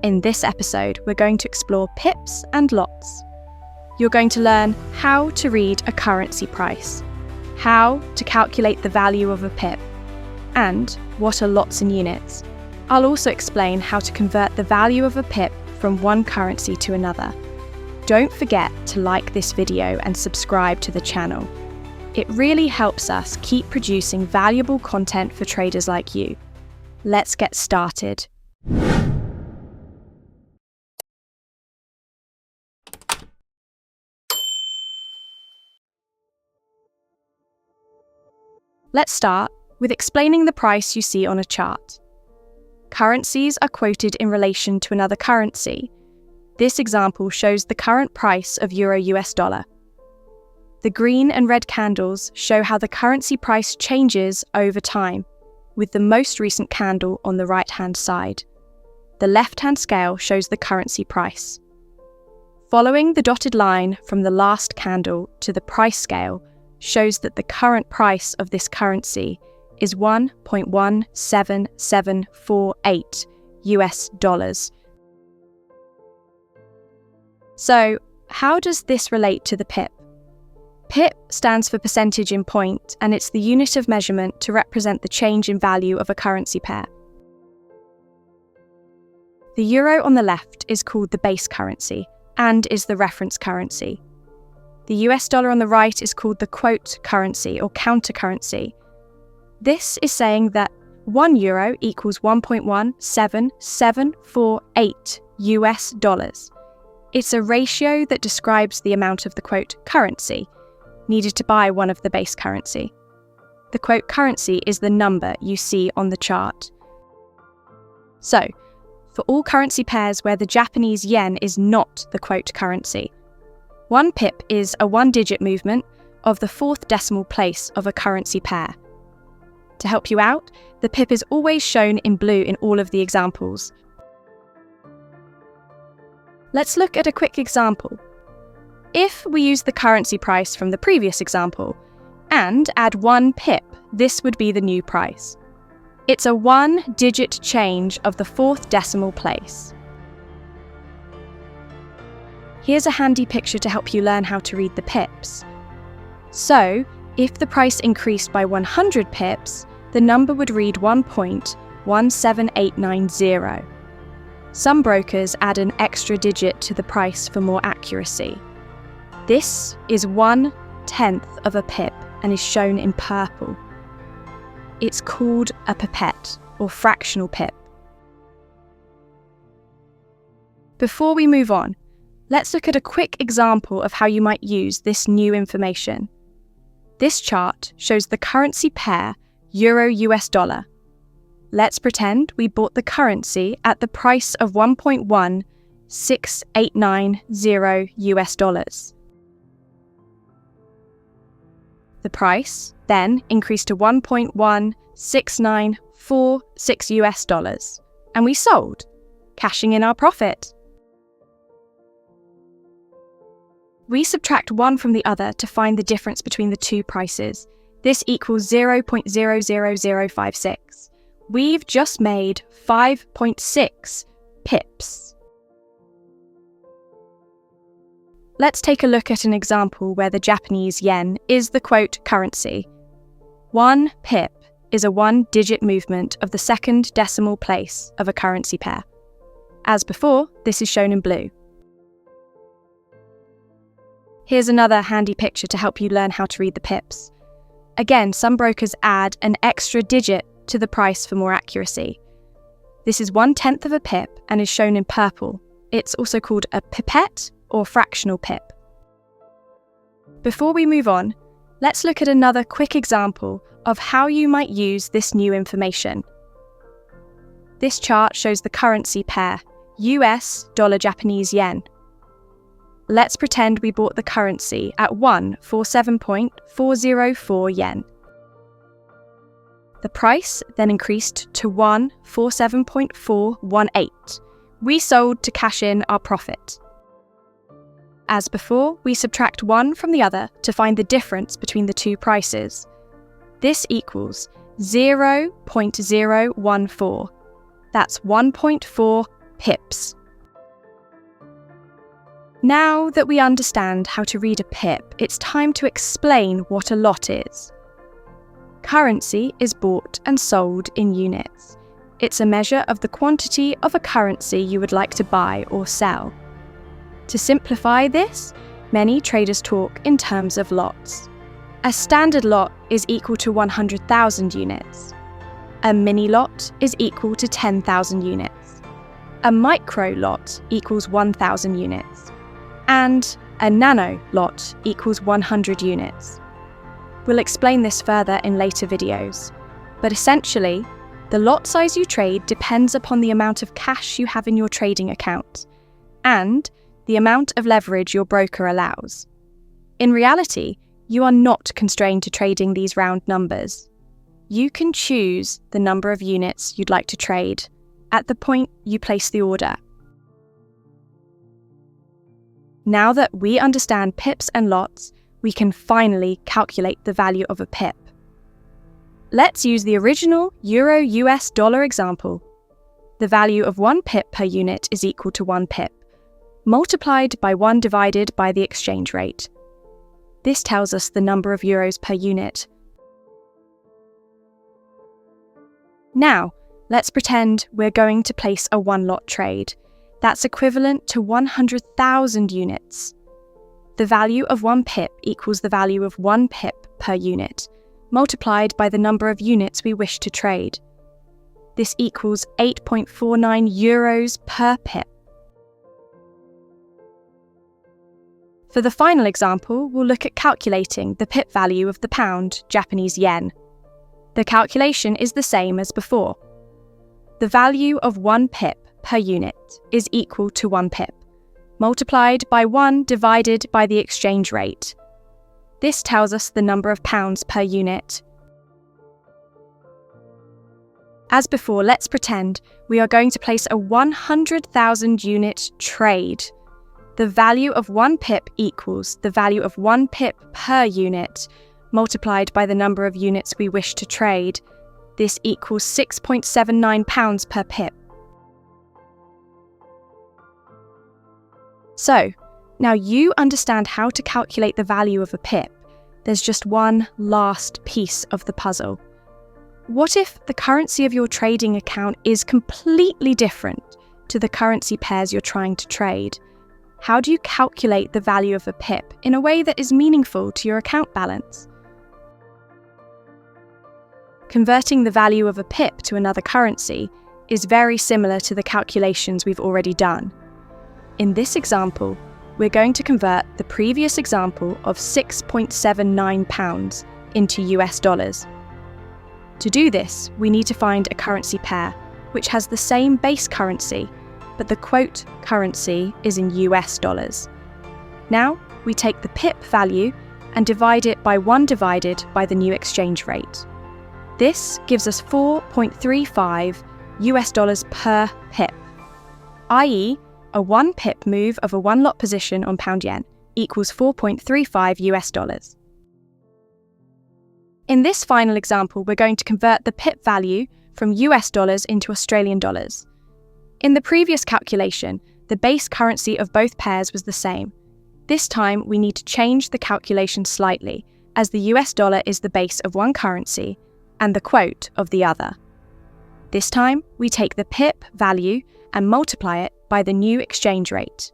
In this episode, we're going to explore pips and lots. You're going to learn how to read a currency price, how to calculate the value of a pip, and what are lots and units. I'll also explain how to convert the value of a pip from one currency to another. Don't forget to like this video and subscribe to the channel. It really helps us keep producing valuable content for traders like you. Let's get started. Let's start with explaining the price you see on a chart. Currencies are quoted in relation to another currency. This example shows the current price of Euro-US dollar. The green and red candles show how the currency price changes over time, with the most recent candle on the right-hand side. The left-hand scale shows the currency price. Following the dotted line from the last candle to the price scale shows that the current price of this currency is 1.17748 US dollars. So, how does this relate to the pip? Pip stands for percentage in point, and it's the unit of measurement to represent the change in value of a currency pair. The euro on the left is called the base currency and is the reference currency. The US dollar on the right is called the quote currency or counter currency. This is saying that 1 euro equals 1.17748 US dollars. It's a ratio that describes the amount of the quote currency needed to buy one of the base currency. The quote currency is the number you see on the chart. So, for all currency pairs where the Japanese yen is not the quote currency, one pip is a one-digit movement of the fourth decimal place of a currency pair. To help you out, the pip is always shown in blue in all of the examples. Let's look at a quick example. If we use the currency price from the previous example and add one pip, this would be the new price. It's a one-digit change of the fourth decimal place. Here's a handy picture to help you learn how to read the pips. So, if the price increased by 100 pips, the number would read 1.17890. Some brokers add an extra digit to the price for more accuracy. This is 1/10 of a pip and is shown in purple. It's called a pipette or fractional pip. Before we move on, let's look at a quick example of how you might use this new information. This chart shows the currency pair Euro-US dollar. Let's pretend we bought the currency at the price of 1.16890 US dollars. The price then increased to 1.16946 US dollars, and we sold, cashing in our profit. We subtract one from the other to find the difference between the two prices. This equals 0.00056. We've just made 5.6 pips. Let's take a look at an example where the Japanese yen is the quote currency. One pip is a one-digit movement of the second decimal place of a currency pair. As before, this is shown in blue. Here's another handy picture to help you learn how to read the pips. Again, some brokers add an extra digit to the price for more accuracy. This is 1/10 of a pip and is shown in purple. It's also called a pipette or fractional pip. Before we move on, let's look at another quick example of how you might use this new information. This chart shows the currency pair US dollar Japanese yen. Let's pretend we bought the currency at 147.404 yen. The price then increased to 147.418. We sold to cash in our profit. As before, we subtract one from the other to find the difference between the two prices. This equals 0.014. That's 1.4 pips. Now that we understand how to read a pip, it's time to explain what a lot is. Currency is bought and sold in units. It's a measure of the quantity of a currency you would like to buy or sell. To simplify this, many traders talk in terms of lots. A standard lot is equal to 100,000 units. A mini lot is equal to 10,000 units. A micro lot equals 1,000 units. And a nano lot equals 100 units. We'll explain this further in later videos, but essentially, the lot size you trade depends upon the amount of cash you have in your trading account and the amount of leverage your broker allows. In reality, you are not constrained to trading these round numbers. You can choose the number of units you'd like to trade at the point you place the order. Now that we understand pips and lots, we can finally calculate the value of a pip. Let's use the original Euro-US dollar example. The value of 1 pip per unit is equal to 1 pip, multiplied by 1 divided by the exchange rate. This tells us the number of euros per unit. Now, let's pretend we're going to place a 1-lot trade. That's equivalent to 100,000 units. The value of 1 pip equals the value of 1 pip per unit, multiplied by the number of units we wish to trade. This equals 8.49 euros per pip. For the final example, we'll look at calculating the pip value of the pound Japanese yen. The calculation is the same as before. The value of 1 pip per unit is equal to 1 pip, multiplied by 1 divided by the exchange rate. This tells us the number of pounds per unit. As before, let's pretend we are going to place a 100,000 unit trade. The value of 1 pip equals the value of 1 pip per unit, multiplied by the number of units we wish to trade. This equals 6.79 pounds per pip. So, now you understand how to calculate the value of a pip. There's just one last piece of the puzzle. What if the currency of your trading account is completely different to the currency pairs you're trying to trade? How do you calculate the value of a pip in a way that is meaningful to your account balance? Converting the value of a pip to another currency is very similar to the calculations we've already done. In this example, we're going to convert the previous example of 6.79 pounds into US dollars. To do this, we need to find a currency pair which has the same base currency, but the quote currency is in US dollars. Now, we take the pip value and divide it by 1 divided by the new exchange rate. This gives us 4.35 US dollars per pip, i.e., a 1 pip move of a 1-lot position on pound yen equals 4.35 US dollars. In this final example, we're going to convert the pip value from US dollars into Australian dollars. In the previous calculation, the base currency of both pairs was the same. This time, we need to change the calculation slightly, as the US dollar is the base of one currency and the quote of the other. This time, we take the pip value and multiply it by the new exchange rate.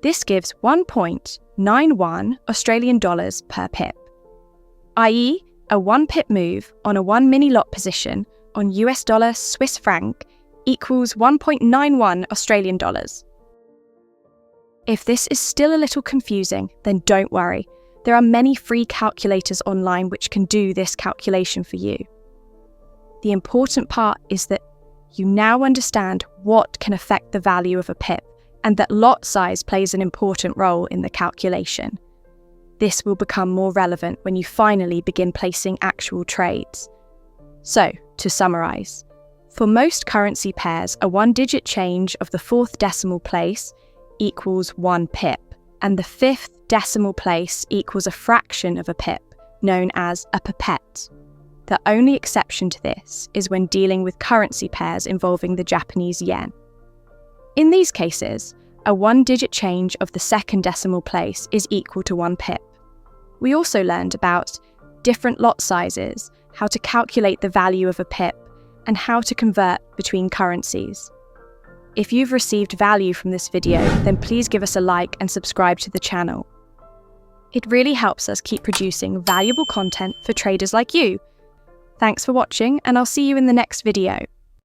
This gives 1.91 Australian dollars per pip, i.e., a 1 pip move on a 1 mini lot position on US dollar Swiss franc equals 1.91 Australian dollars. If this is still a little confusing, then don't worry. There are many free calculators online which can do this calculation for you. The important part is that you now understand what can affect the value of a pip and that lot size plays an important role in the calculation. This will become more relevant when you finally begin placing actual trades. So, to summarise, for most currency pairs, a 1-digit change of the 4th decimal place equals 1 pip, and the 5th decimal place equals a fraction of a pip, known as a pipette. The only exception to this is when dealing with currency pairs involving the Japanese yen. In these cases, a one-digit change of the second decimal place is equal to 1 pip. We also learned about different lot sizes, how to calculate the value of a pip, and how to convert between currencies. If you've received value from this video, then please give us a like and subscribe to the channel. It really helps us keep producing valuable content for traders like you. Thanks for watching, and I'll see you in the next video.